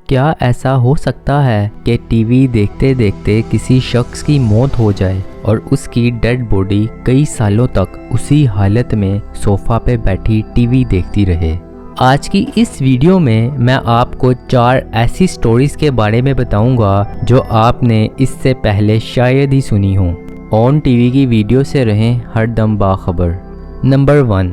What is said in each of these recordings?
کیا ایسا ہو سکتا ہے کہ ٹی وی دیکھتے دیکھتے کسی شخص کی موت ہو جائے اور اس کی ڈیڈ باڈی کئی سالوں تک اسی حالت میں صوفہ پہ بیٹھی ٹی وی دیکھتی رہے؟ آج کی اس ویڈیو میں آپ کو 4 ایسی سٹوریز کے بارے میں بتاؤں گا جو آپ نے اس سے پہلے شاید ہی سنی ہوں۔ آن ٹی وی کی ویڈیو سے رہیں ہر دم باخبر۔ نمبر 1،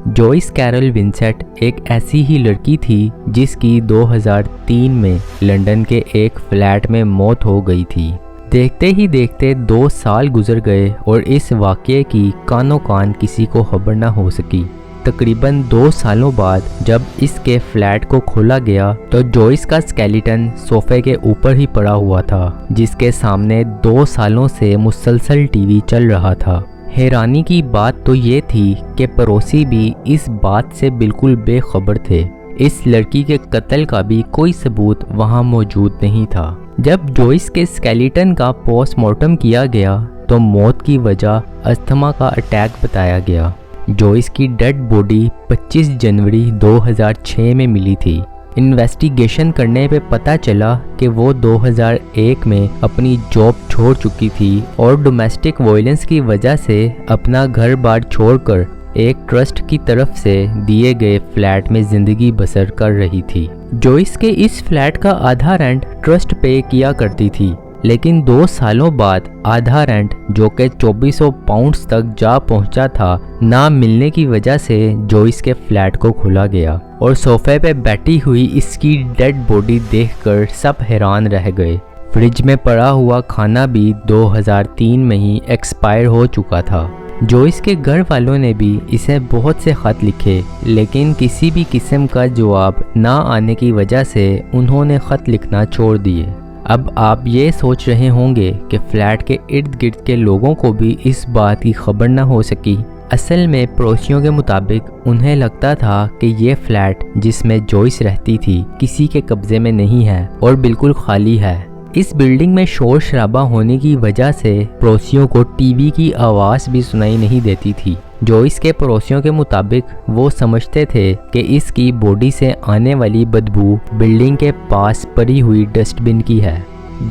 جوئس کیرول ونسنٹ ایک ایسی ہی لڑکی تھی جس کی 2003 میں لندن کے ایک فلیٹ میں موت ہو گئی تھی۔ دیکھتے ہی دیکھتے 2 سال گزر گئے اور اس واقعے کی کانوں کان کسی کو خبر نہ ہو سکی۔ تقریباً 2 سالوں بعد جب اس کے فلیٹ کو کھولا گیا تو جوئس کا اسکیلیٹن صوفے کے اوپر ہی پڑا ہوا تھا، جس کے سامنے 2 سالوں سے مسلسل ٹی وی چل رہا تھا۔ حیرانی کی بات تو یہ تھی کہ پڑوسی بھی اس بات سے بالکل بے خبر تھے۔ اس لڑکی کے قتل کا بھی کوئی ثبوت وہاں موجود نہیں تھا۔ جب جوئس کے اسکیلیٹن کا پوسٹ مارٹم کیا گیا تو موت کی وجہ استھما کا اٹیک بتایا گیا۔ جوئس کی ڈیڈ باڈی 25 جنوری 2006 میں ملی تھی۔ انویسٹیگیشن کرنے پہ پتہ چلا کہ وہ 2001 میں اپنی جاب چھوڑ چکی تھی اور ڈومیسٹک وائلنس کی وجہ سے اپنا گھر بار چھوڑ کر ایک ٹرسٹ کی طرف سے دیے گئے فلیٹ میں زندگی بسر کر رہی تھی۔ جوئس کے اس فلیٹ کا آدھا رینٹ ٹرسٹ پے کیا کرتی تھی، لیکن 2 سالوں بعد آدھا رینٹ جو کہ 2400 پاؤنڈز تک جا پہنچا تھا، نہ ملنے کی وجہ سے جوئس کے فلیٹ کو کھولا گیا اور صوفے پہ بیٹھی ہوئی اس کی ڈیڈ باڈی دیکھ کر سب حیران رہ گئے۔ فریج میں پڑا ہوا کھانا بھی 2003 میں ہی ایکسپائر ہو چکا تھا۔ جوئس کے گھر والوں نے بھی اسے بہت سے خط لکھے، لیکن کسی بھی قسم کا جواب نہ آنے کی وجہ سے انہوں نے خط لکھنا چھوڑ دیے۔ اب آپ یہ سوچ رہے ہوں گے کہ فلیٹ کے ارد گرد کے لوگوں کو بھی اس بات کی خبر نہ ہو سکی۔ اصل میں پڑوسیوں کے مطابق انہیں لگتا تھا کہ یہ فلیٹ جس میں جوئس رہتی تھی کسی کے قبضے میں نہیں ہے اور بالکل خالی ہے۔ اس بلڈنگ میں شور شرابہ ہونے کی وجہ سے پڑوسیوں کو ٹی وی کی آواز بھی سنائی نہیں دیتی تھی۔ جوئس کے پڑوسیوں کے مطابق وہ سمجھتے تھے کہ اس کی باڈی سے آنے والی بدبو بلڈنگ کے پاس پڑی ہوئی ڈسٹ بن کی ہے۔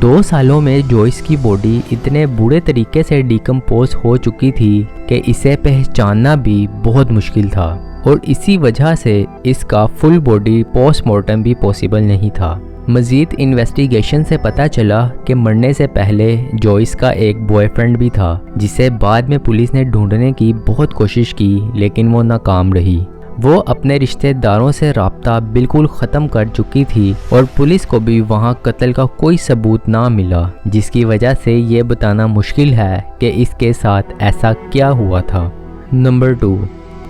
2 سالوں میں جوئس کی باڈی اتنے برے طریقے سے ڈیکمپوز ہو چکی تھی کہ اسے پہچاننا بھی بہت مشکل تھا، اور اسی وجہ سے اس کا فل باڈی پوسٹ مارٹم بھی پاسبل نہیں تھا۔ مزید انویسٹیگیشن سے پتہ چلا کہ مرنے سے پہلے جوئس کا ایک بوائے فرینڈ بھی تھا، جسے بعد میں پولیس نے ڈھونڈنے کی بہت کوشش کی لیکن وہ ناکام رہی۔ وہ اپنے رشتہ داروں سے رابطہ بالکل ختم کر چکی تھی اور پولیس کو بھی وہاں قتل کا کوئی ثبوت نہ ملا، جس کی وجہ سے یہ بتانا مشکل ہے کہ اس کے ساتھ ایسا کیا ہوا تھا۔ نمبر 2،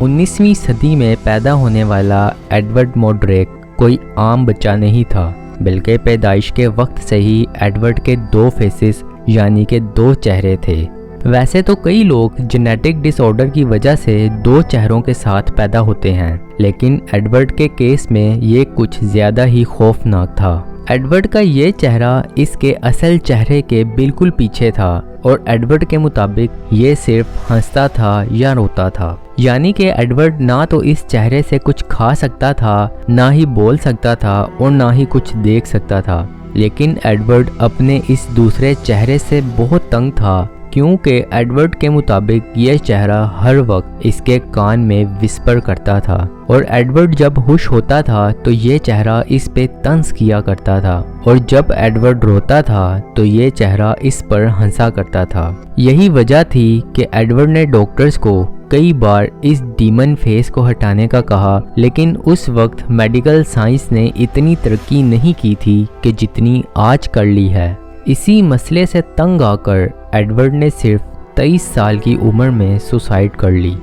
19ویں صدی میں پیدا ہونے والا ایڈورڈ موڈریک کوئی عام بچہ نہیں تھا، بلکہ پیدائش کے وقت سے ہی ایڈورڈ کے 2 فیسز یعنی کہ 2 چہرے تھے۔ ویسے تو کئی لوگ جینیٹک ڈس آرڈر کی وجہ سے 2 چہروں کے ساتھ پیدا ہوتے ہیں، لیکن ایڈورڈ کے کیس میں یہ کچھ زیادہ ہی خوفناک تھا۔ ایڈورڈ کا یہ چہرہ اس کے اصل چہرے کے بالکل پیچھے تھا، اور ایڈورڈ کے مطابق یہ صرف ہنستا تھا یا روتا تھا، یعنی کہ ایڈورڈ نہ تو اس چہرے سے کچھ کھا سکتا تھا، نہ ہی بول سکتا تھا اور نہ ہی کچھ دیکھ سکتا تھا۔ لیکن ایڈورڈ اپنے اس دوسرے چہرے سے بہت تنگ تھا، کیونکہ ایڈورڈ کے مطابق یہ چہرہ ہر وقت اس کے کان میں وسپر کرتا تھا، اور ایڈورڈ جب خوش ہوتا تھا تو یہ چہرہ اس پہ طنز کیا کرتا تھا، اور جب ایڈورڈ روتا تھا تو یہ چہرہ اس پر ہنسا کرتا تھا۔ یہی وجہ تھی کہ ایڈورڈ نے ڈاکٹرز کو کئی بار اس ڈیمن فیس کو ہٹانے کا کہا، لیکن اس وقت میڈیکل سائنس نے اتنی ترقی نہیں کی تھی کہ جتنی آج کر لی ہے۔ اسی مسئلے سے تنگ آ کر ایڈورڈ نے صرف 23 سال کی عمر میں سوسائڈ کر لی۔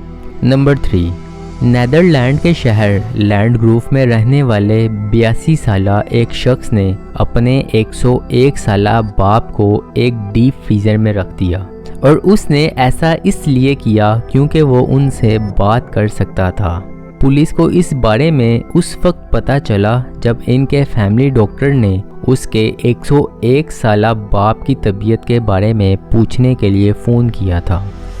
نمبر 3، نیدرلینڈ کے شہر لینڈ گروف میں رہنے والے 82 سالہ ایک شخص نے اپنے 101 سالہ باپ کو ایک ڈیپ فریزر میں رکھ دیا، اور اس نے ایسا اس لیے کیا کیونکہ وہ ان سے بات کر سکتا تھا۔ پولیس کو اس بارے میں اس وقت پتہ چلا جب ان کے فیملی ڈاکٹر نے اس کے 101 سالہ باپ کی طبیعت کے بارے میں پوچھنے کے لیے فون کیا تھا۔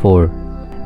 4,